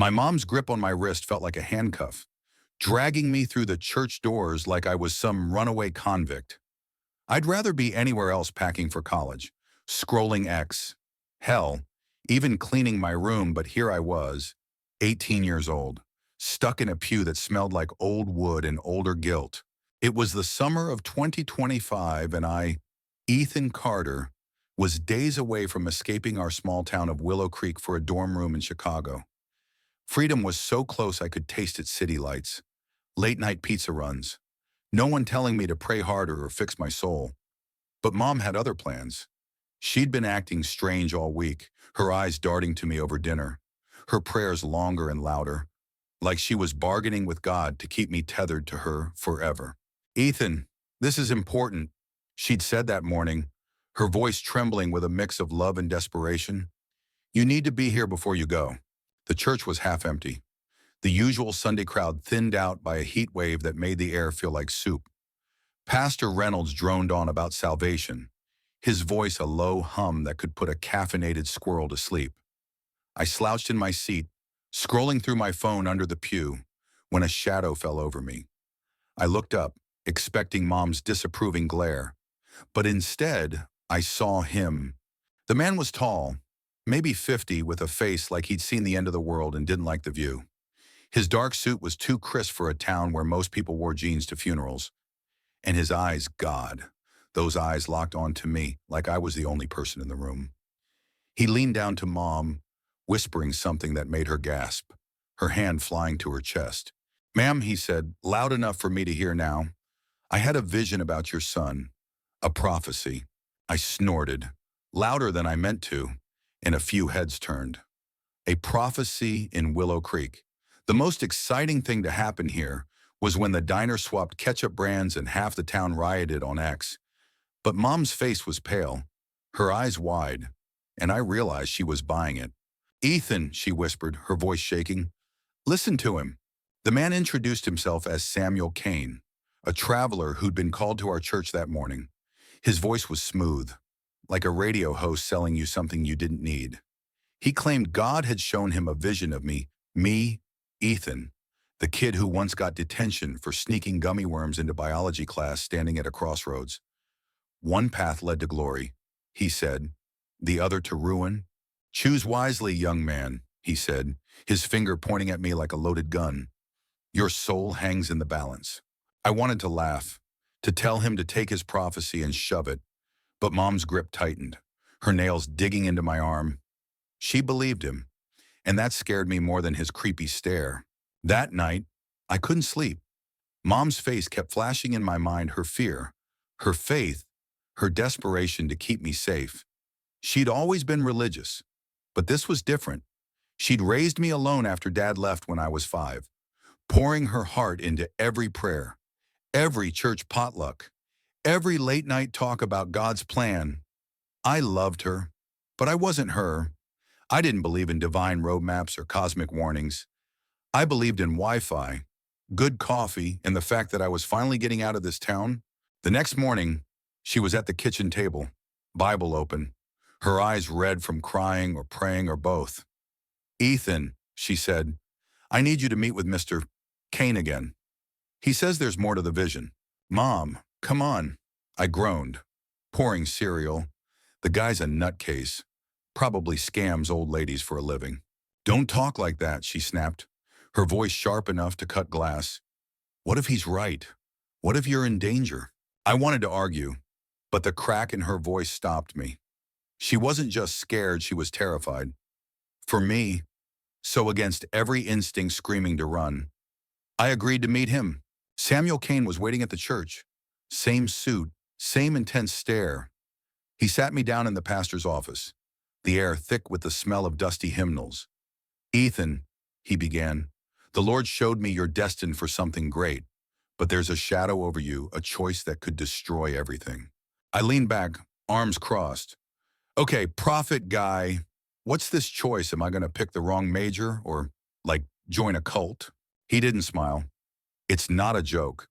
My mom's grip on my wrist felt like a handcuff, dragging me through the church doors like I was some runaway convict. I'd rather be anywhere else packing for college, scrolling X. Hell, even cleaning my room, but here I was, 18 years old, stuck in a pew that smelled like old wood and older guilt. It was the summer of 2025 and Ethan Carter, was days away from escaping our small town of Willow Creek for a dorm room in Chicago. Freedom was so close I could taste its city lights, late-night pizza runs, no one telling me to pray harder or fix my soul. But Mom had other plans. She'd been acting strange all week, her eyes darting to me over dinner, her prayers longer and louder, like she was bargaining with God to keep me tethered to her forever. "Ethan, this is important," she'd said that morning, her voice trembling with a mix of love and desperation. "You need to be here before you go." The church was half empty. The usual Sunday crowd thinned out by a heat wave that made the air feel like soup. Pastor Reynolds droned on about salvation, his voice a low hum that could put a caffeinated squirrel to sleep. I slouched in my seat, scrolling through my phone under the pew, when a shadow fell over me. I looked up, expecting Mom's disapproving glare, but instead, I saw him. The man was tall, maybe 50, with a face like he'd seen the end of the world and didn't like the view. His dark suit was too crisp for a town where most people wore jeans to funerals. And his eyes, God, those eyes locked onto me like I was the only person in the room. He leaned down to Mom, whispering something that made her gasp, her hand flying to her chest. "Ma'am," he said, loud enough for me to hear now, "I had a vision about your son, a prophecy." I snorted, louder than I meant to, and a few heads turned. A prophecy in Willow Creek. The most exciting thing to happen here was when the diner swapped ketchup brands and half the town rioted on X. But Mom's face was pale, her eyes wide, and I realized she was buying it. "Ethan," she whispered, her voice shaking, "listen to him." The man introduced himself as Samuel Kane, a traveler who'd been called to our church that morning. His voice was smooth, like a radio host selling you something you didn't need. He claimed God had shown him a vision of me, Ethan, the kid who once got detention for sneaking gummy worms into biology class standing at a crossroads. "One path led to glory," he said, "the other to ruin. Choose wisely, young man," he said, his finger pointing at me like a loaded gun. "Your soul hangs in the balance." I wanted to laugh, to tell him to take his prophecy and shove it, but Mom's grip tightened, her nails digging into my arm. She believed him, and that scared me more than his creepy stare. That night, I couldn't sleep. Mom's face kept flashing in my mind, her fear, her faith, her desperation to keep me safe. She'd always been religious, but this was different. She'd raised me alone after Dad left when I was 5, pouring her heart into every prayer, every church potluck, every late-night talk about God's plan. I loved her, but I wasn't her. I didn't believe in divine roadmaps or cosmic warnings. I believed in Wi-Fi, good coffee, and the fact that I was finally getting out of this town. The next morning, she was at the kitchen table, Bible open, her eyes red from crying or praying or both. "Ethan," she said, "I need you to meet with Mr. Kane again. He says there's more to the vision." "Mom, come on," I groaned, pouring cereal. "The guy's a nutcase. Probably scams old ladies for a living." "Don't talk like that," she snapped, her voice sharp enough to cut glass. "What if he's right? What if you're in danger?" I wanted to argue, but the crack in her voice stopped me. She wasn't just scared, she was terrified. For me, so against every instinct screaming to run, I agreed to meet him. Samuel Kane was waiting at the church. Same suit, same intense stare. He sat me down in the pastor's office, the air thick with the smell of dusty hymnals. "Ethan," he began, "the Lord showed me you're destined for something great, but there's a shadow over you, a choice that could destroy everything." I leaned back, arms crossed. "Okay, prophet guy, what's this choice? Am I going to pick the wrong major or, like, join a cult?" He didn't smile. "It's not a joke.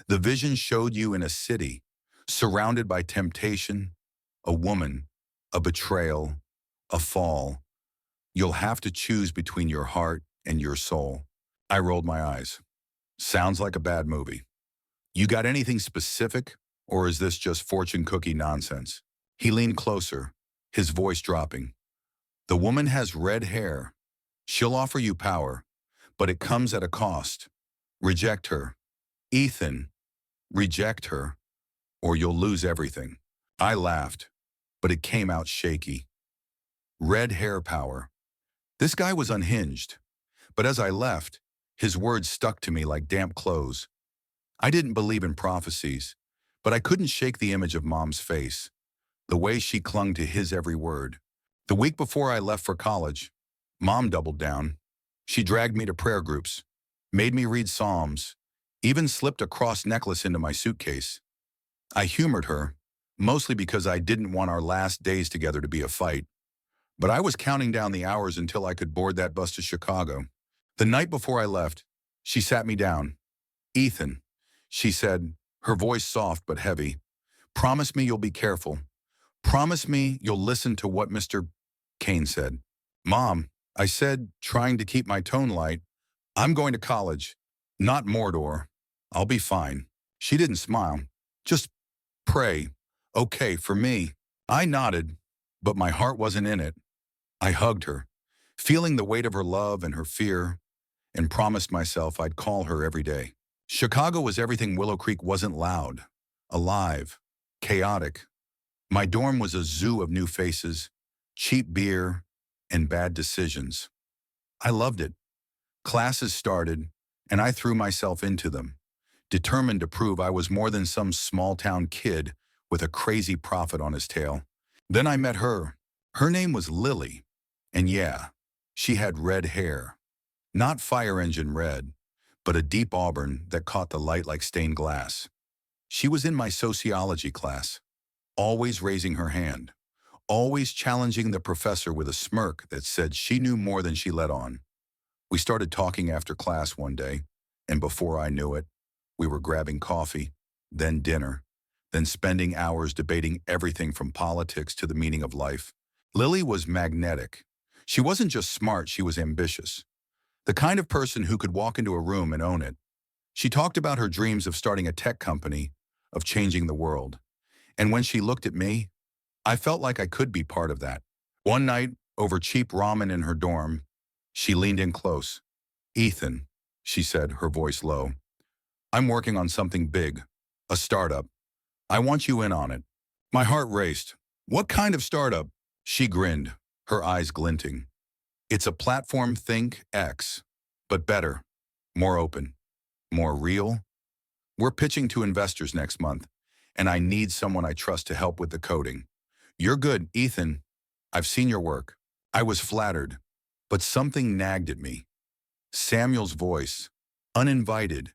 The vision showed you in a city, surrounded by temptation, a woman, a betrayal, a fall. You'll have to choose between your heart and your soul. I rolled my eyes. Sounds like a bad movie. You got anything specific, or is this just fortune cookie nonsense? He leaned closer, his voice dropping. The woman has red hair. She'll offer you power, but it comes at a cost. Reject her. Ethan, reject her, or you'll lose everything. I laughed, but it came out shaky. Red hair power. This guy was unhinged, but as I left, his words stuck to me like damp clothes. I didn't believe in prophecies, but I couldn't shake the image of Mom's face, the way she clung to his every word. The week before I left for college, Mom doubled down. She dragged me to prayer groups, made me read Psalms, even slipped a cross necklace into my suitcase. I humored her, mostly because I didn't want our last days together to be a fight. But I was counting down the hours until I could board that bus to Chicago. The night before I left, she sat me down. Ethan, she said, her voice soft but heavy, promise me you'll be careful. Promise me you'll listen to what Mr. Kane said. Mom, I said, trying to keep my tone light, I'm going to college, not Mordor. I'll be fine. She didn't smile. Just pray. Okay, for me. I nodded, but my heart wasn't in it. I hugged her, feeling the weight of her love and her fear, and promised myself I'd call her every day. Chicago was everything Willow Creek wasn't. Loud, alive, chaotic. My dorm was a zoo of new faces, cheap beer, and bad decisions. I loved it. Classes started, and I threw myself into them, determined to prove I was more than some small-town kid with a crazy prophet on his tail. Then I met her. Her name was Lily, and yeah, she had red hair. Not fire engine red, but a deep auburn that caught the light like stained glass. She was in my sociology class, always raising her hand, always challenging the professor with a smirk that said she knew more than she let on. We started talking after class one day, and before I knew it, we were grabbing coffee, then dinner, then spending hours debating everything from politics to the meaning of life. Lily was magnetic. She wasn't just smart, she was ambitious. The kind of person who could walk into a room and own it. She talked about her dreams of starting a tech company, of changing the world. And when she looked at me, I felt like I could be part of that. One night, over cheap ramen in her dorm, she leaned in close. Ethan, she said, her voice low, I'm working on something big, a startup. I want you in on it. My heart raced. What kind of startup? She grinned, her eyes glinting. It's a platform think X, but better, more open, more real. We're pitching to investors next month, and I need someone I trust to help with the coding. You're good, Ethan. I've seen your work. I was flattered, but something nagged at me. Samuel's voice, uninvited,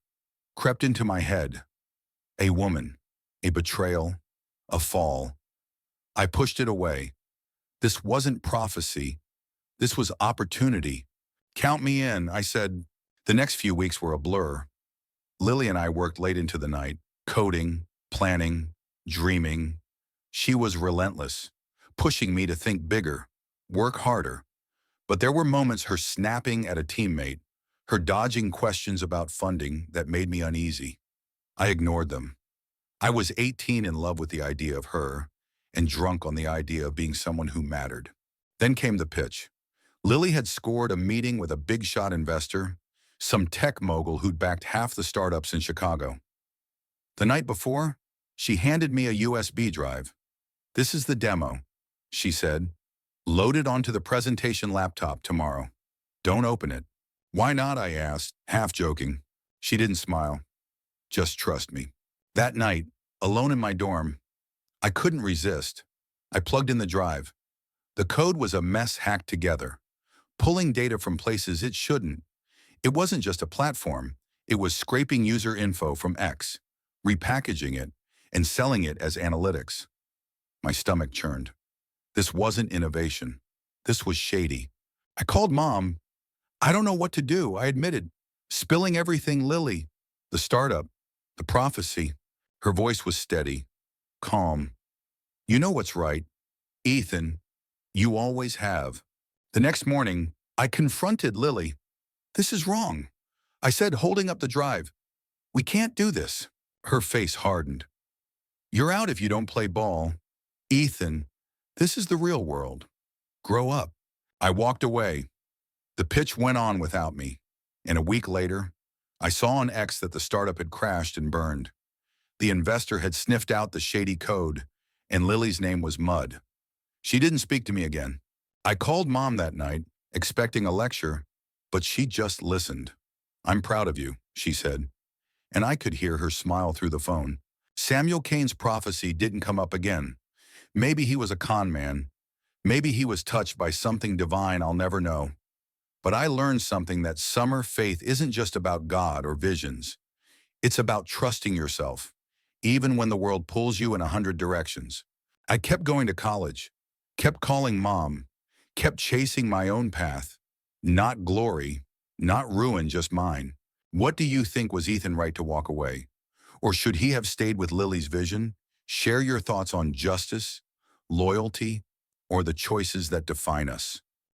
crept into my head. A woman, a betrayal, a fall. I pushed it away. This wasn't prophecy. This was opportunity. Count me in, I said. The next few weeks were a blur. Lily and I worked late into the night, coding, planning, dreaming. She was relentless, pushing me to think bigger, work harder. But there were moments her snapping at a teammate, her dodging questions about funding that made me uneasy. I ignored them. I was 18 in love with the idea of her and drunk on the idea of being someone who mattered. Then came the pitch. Lily had scored a meeting with a big-shot investor, some tech mogul who'd backed half the startups in Chicago. The night before, she handed me a USB drive. This is the demo, she said. Load it onto the presentation laptop tomorrow. Don't open it. Why not, I asked, half joking. She didn't smile. Just trust me. That night, alone in my dorm, I couldn't resist. I plugged in the drive. The code was a mess hacked together, pulling data from places it shouldn't. It wasn't just a platform. It was scraping user info from X, repackaging it, and selling it as analytics. My stomach churned. This wasn't innovation. This was shady. I called Mom. I don't know what to do, I admitted. Spilling everything, Lily. The startup, the prophecy. Her voice was steady, calm. You know what's right, Ethan. You always have. The next morning, I confronted Lily. This is wrong. I said, holding up the drive. We can't do this. Her face hardened. You're out if you don't play ball. Ethan, this is the real world. Grow up. I walked away. The pitch went on without me. And a week later, I saw on X that the startup had crashed and burned. The investor had sniffed out the shady code, and Lily's name was Mud. She didn't speak to me again. I called Mom that night, expecting a lecture, but she just listened. I'm proud of you, she said, and I could hear her smile through the phone. Samuel Kane's prophecy didn't come up again. Maybe he was a con man. Maybe he was touched by something divine I'll never know. But I learned something, that summer faith isn't just about God or visions. It's about trusting yourself, even when the world pulls you in 100 directions. I kept going to college, kept calling Mom, kept chasing my own path. Not glory, not ruin, just mine. What do you think? Was Ethan right to walk away? Or should he have stayed with Lily's vision? Share your thoughts on justice, loyalty, or the choices that define us.